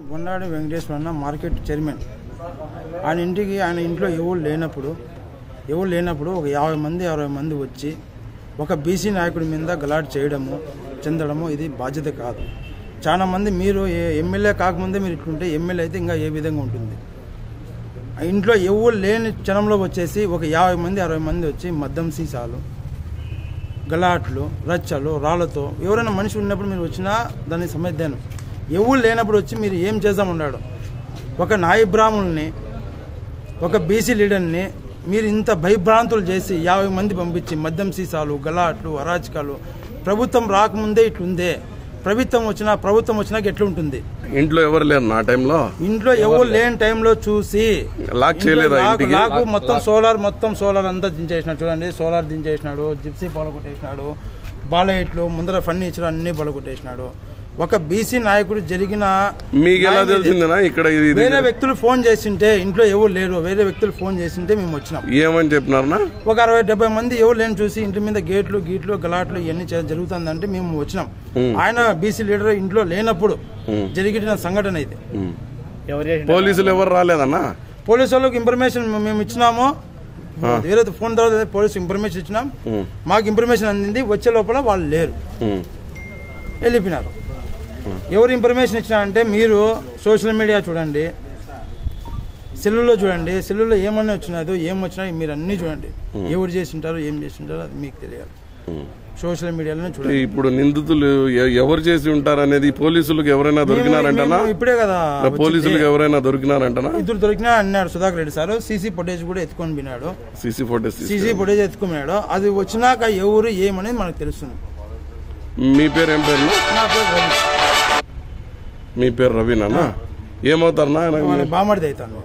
బొండాడి వెంకటేశ్వర అన్న market chairman. ఆయన ఇంట్లో ఎవరు లేనప్పుడు ఒక 50 మంది 60 మంది వచ్చి ఒక బీసీ నాయకుడి మీద గలాట్ చెందడము ఇది బాధ్యత కాదు. చాలా మంది మీరు ఎమ్మెల్యే కాకముందే మీరు ఇట్లుంటే ఎమ్మెల్యే అయితే ఇంకా ఏ విధంగా ఉంటుంది. ఇంట్లో ఎవరు లేని క్షణంలో వచ్చేసి ఒక 50 మంది 60 మంది వచ్చి మద్యం సీసాలు గలాట్లు రచ్చలు రాళ్లతో ఎవరైనా మనిషి ఉన్నప్పుడు మీరు వచ్చినా దాన్ని సమర్థాను. ఎవరు లేనప్పుడు వచ్చి మీరు ఏం చేద్దామన్నాడు. ఒక నాయ బ్రాహ్మణుల్ని ఒక బీసీ లీడర్ని మీరు ఇంత భయభ్రాంతులు చేసి 50 మంది పంపించి మద్యం సీసాలు గలాట్లు అరాచకాలు ప్రభుత్వం రాకముందే ఇట్లుందే. ప్రభుత్వం వచ్చినాక ఎట్లుంటుంది. ఇంట్లో ఎవరు లేరు నా టైంలో, ఇంట్లో ఎవరు లేని టైంలో చూసి లాక్ మొత్తం సోలార్ అంతా దించేసినాడు. చూడండి, సోలార్ దించేసినాడు, జిప్సీ పలగొట్టేసినాడు, బాలైట్లు ముందర ఫర్నిచర్ అన్ని పలగొట్టేసినాడు. ఒక బీసీ నాయకుడు జరిగిన మీకు ఎలా తెలిసిందేనా? ఇక్కడ వేరే వ్యక్తులు ఫోన్ చేసింటే, ఇంట్లో ఎవరు లేరు, వేరే వ్యక్తులు ఫోన్ చేసింటే మేము వచ్చినాం. ఏమని చెప్పినారనా? ఒక 60-70 మంది ఎవరు లేని చూసి ఇంటి మీద గీట్లు గలాట్లు ఇవన్నీ జరుగుతుందంటే మేము వచ్చినాం. ఆయన బీసీ లీడర్ ఇంట్లో లేనప్పుడు జరిగిన సంఘటన ఇది. పోలీసులు ఎవరు రాలేదన్నా? పోలీసు వాళ్ళకి ఇన్ఫర్మేషన్ మేము ఇచ్చినాము. వేరే ఫోన్ ద్వారా పోలీసు ఇన్ఫర్మేషన్ ఇచ్చినాం. మాకు ఇన్ఫర్మేషన్ అందింది. వచ్చే లోపల వాళ్ళు లేరు, వెళ్ళిపోయినారు. ఎవరు ఇన్ఫర్మేషన్ ఇచ్చినారంటే మీరు సోషల్ మీడియా చూడండి, సెల్లులో చూడండి, సెల్లులో ఏమన్నా వచ్చినాదో ఏం వచ్చినా మీరు అన్నీ చూడండి. ఎవరు చేసింటారో ఏం చేసింటారో అది మీకు తెలియాలి. సోషల్ మీడియాలోనే చూడండి. ఇప్పుడు నిందితులు ఎవరు చేసి ఉంటారు అనేది పోలీసులకు ఎవరైనా దొరికినారంటనా? ఇప్పుడే కదా పోలీసులకు ఎవరైనా దొరికినారంటనా? ఇద్దరు దొరికినా అన్నాడు Sudhakar Reddy sir. CC footage కూడా ఎత్తుకొని పోయినాడు. సీసీ ఫుటేజ్ ఎత్తుకున్నాడు. అది వచ్చినాక ఎవరు ఏమనేది మనకు తెలుస్తుంది. మీ పేరు ఏం పేరు? నా పేరు రవి. మీ పేరు రవినా? ఏమవుతారన్నా? బామర్ది అవుతాను.